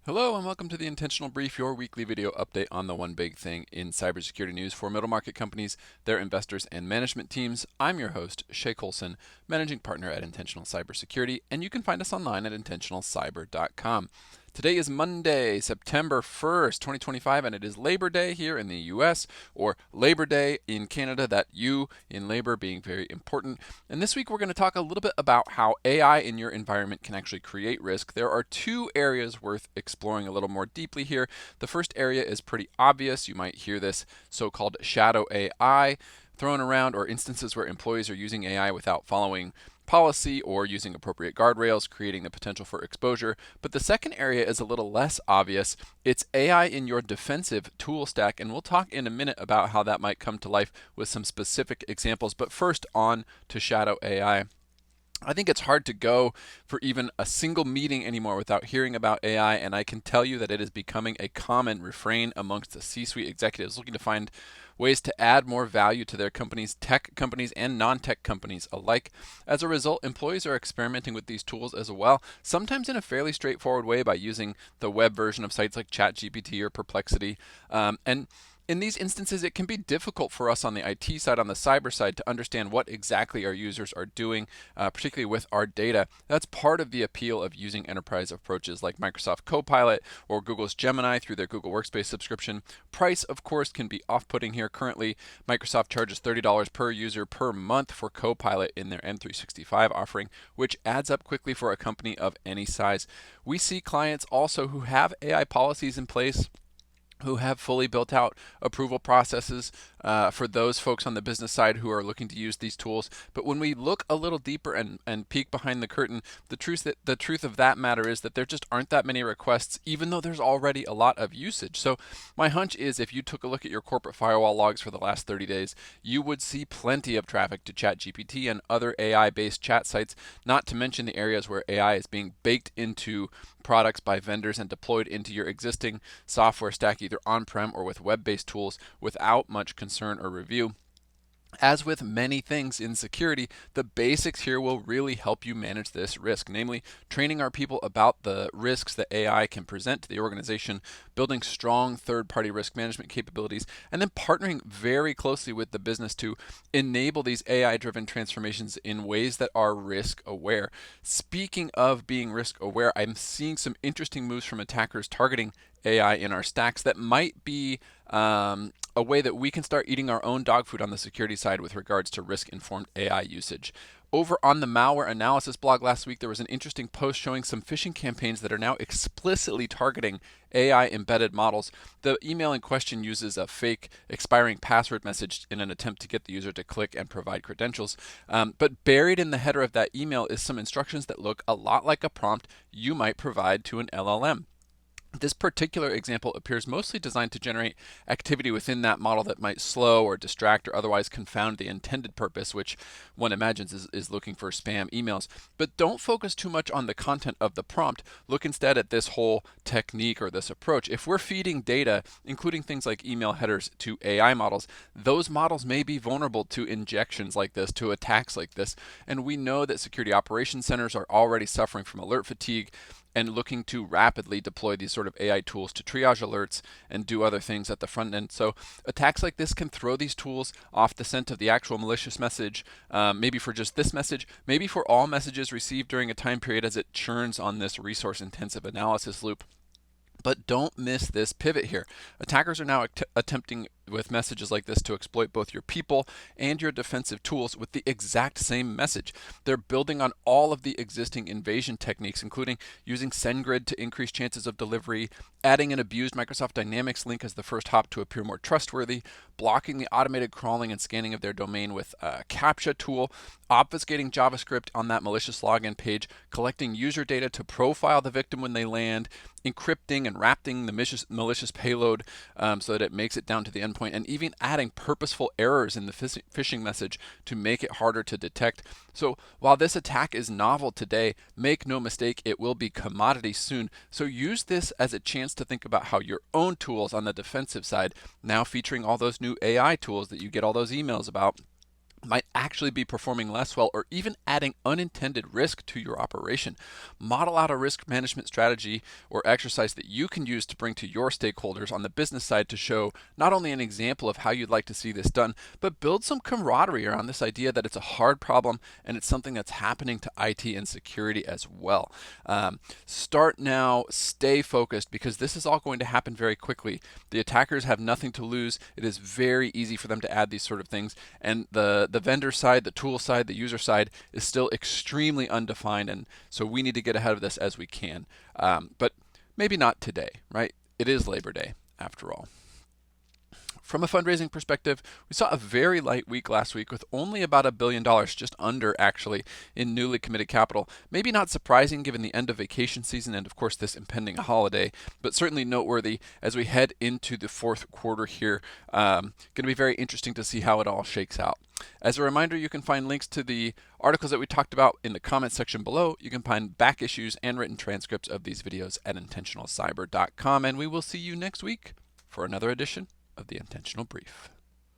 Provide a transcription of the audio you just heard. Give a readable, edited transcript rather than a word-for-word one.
Hello and welcome to the Intentional Brief, your weekly video update on the one big thing in cybersecurity news for middle market companies, their investors, and management teams. I'm your host, Shay Colson, managing partner at Intentional Cybersecurity, and you can find us online at intentionalcyber.com. Today is Monday, September 1st, 2025, and it is Labor Day here in the US, or Labor Day in Canada, that U in labor being very important. And this week we're going to talk a little bit about how AI in your environment can actually create risk. There are two areas worth exploring a little more deeply here. The first area is pretty obvious. You might hear this so-called shadow AI thrown around, or instances where employees are using AI without following policy or using appropriate guardrails, creating the potential for exposure. But the second area is a little less obvious. It's AI in your defensive tool stack, and we'll talk in a minute about how that might come to life with some specific examples. But first, on to shadow AI. I think it's hard to go for even a single meeting anymore without hearing about AI, and I can tell you that it is becoming a common refrain amongst the C-suite executives looking to find ways to add more value to their companies, tech companies and non-tech companies alike. As a result, employees are experimenting with these tools as well, sometimes in a fairly straightforward way by using the web version of sites like ChatGPT or Perplexity. And in these instances, it can be difficult for us on the IT side, on the cyber side, to understand what exactly our users are doing, particularly with our data. That's part of the appeal of using enterprise approaches like Microsoft Copilot or Google's Gemini through their Google Workspace subscription. Price, of course, can be off-putting here. Currently, Microsoft charges $30 per user per month for Copilot in their M365 offering, which adds up quickly for a company of any size. We see clients also who have AI policies in place, who have fully built out approval processes for those folks on the business side who are looking to use these tools. But when we look a little deeper and peek behind the curtain, the truth of that matter is that there just aren't that many requests, even though there's already a lot of usage. So my hunch is if you took a look at your corporate firewall logs for the last 30 days, you would see plenty of traffic to ChatGPT and other AI-based chat sites, not to mention the areas where AI is being baked into products by vendors and deployed into your existing software stack, either on-prem or with web-based tools, without much concern or review. As with many things in security, the basics here will really help you manage this risk, namely training our people about the risks that AI can present to the organization, building strong third-party risk management capabilities, and then partnering very closely with the business to enable these AI-driven transformations in ways that are risk-aware. Speaking of being risk-aware, I'm seeing some interesting moves from attackers targeting AI in our stacks that might be a way that we can start eating our own dog food on the security side with regards to risk-informed AI usage. Over on the malware analysis blog last week, there was an interesting post showing some phishing campaigns that are now explicitly targeting AI embedded models. The email in question uses a fake expiring password message in an attempt to get the user to click and provide credentials. But buried in the header of that email is some instructions that look a lot like a prompt you might provide to an LLM. This particular example appears mostly designed to generate activity within that model that might slow or distract or otherwise confound the intended purpose, which one imagines is looking for spam emails. But don't focus too much on the content of the prompt. Look instead at this whole technique or this approach. If we're feeding data, including things like email headers, to AI models, those models may be vulnerable to injections like this, to attacks like this. And we know that security operations centers are already suffering from alert fatigue and looking to rapidly deploy these sort of AI tools to triage alerts and do other things at the front end. So attacks like this can throw these tools off the scent of the actual malicious message, maybe for just this message, maybe for all messages received during a time period as it churns on this resource-intensive analysis loop. But don't miss this pivot here. Attackers are now attempting with messages like this to exploit both your people and your defensive tools with the exact same message. They're building on all of the existing invasion techniques, including using SendGrid to increase chances of delivery, adding an abused Microsoft Dynamics link as the first hop to appear more trustworthy, blocking the automated crawling and scanning of their domain with a CAPTCHA tool, obfuscating JavaScript on that malicious login page, collecting user data to profile the victim when they land, encrypting and wrapping the malicious payload so that it makes it down to the endpoint, and even adding purposeful errors in the phishing message to make it harder to detect. So while this attack is novel today, make no mistake, it will be commodity soon. So use this as a chance to think about how your own tools on the defensive side, now featuring all those new AI tools that you get all those emails about, might actually be performing less well or even adding unintended risk to your operation. Model out a risk management strategy or exercise that you can use to bring to your stakeholders on the business side to show not only an example of how you'd like to see this done, but build some camaraderie around this idea that it's a hard problem and it's something that's happening to IT and security as well. Start now, stay focused, because this is all going to happen very quickly. The attackers have nothing to lose. It is very easy for them to add these sort of things, and the vendor side, the tool side, the user side is still extremely undefined, and so we need to get ahead of this as we can. But maybe not today, right? It is Labor Day after all. From a fundraising perspective, we saw a very light week last week with only about $1 billion, just under actually, in newly committed capital. Maybe not surprising given the end of vacation season and, of course, this impending holiday, but certainly noteworthy as we head into the fourth quarter here. Going to be very interesting to see how it all shakes out. As a reminder, you can find links to the articles that we talked about in the comments section below. You can find back issues and written transcripts of these videos at intentionalcyber.com, and we will see you next week for another edition of the Intentional Brief.